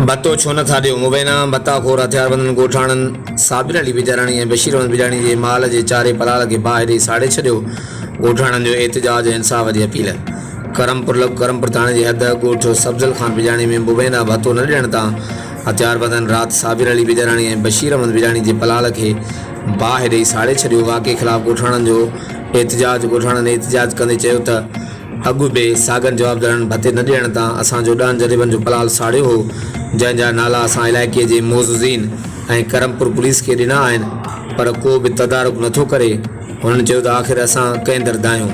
भत्तो छो नथा ॾियो मुबैना भत्ताखोर हथियारबंदनि ॻोठाणन साबिर बजाराणी ऐं बशीर बजाराणी जे माल जे चारे पलाल खे बाहि ॾेई साड़े छॾियो। ॻोठाणनि जो एहतजाज ऐं इंसाफ़ जी अपील। करमपुर थाणे जी हद ॻोठ सब्जल खान बिजाणी में मुबैना भत्तो न ॾियण तां हथियारबंदनि राति साबिर बजाराणी ऐं बशीर बजाराणी जे पलाल खे बाहि ॾेई साड़े छॾियो। वाक़े ख़िलाफ़ ॻोठाणनि जो एहतजाज कंदे चयो त अॻु बि सागन जवाबदारन भत्ते न ॾियण तां असांजो ॾहनि जरीबनि जो पलाल साड़ियो हो, जंहिंजा नाला असां इलाइक़े जे मोज़ज़ीन ऐं करमपुर पुलिस खे ॾिना आहिनि, पर को बि तदारुक नथो करे। हुननि चयो त आख़िर असां कंहिं दर दायूं।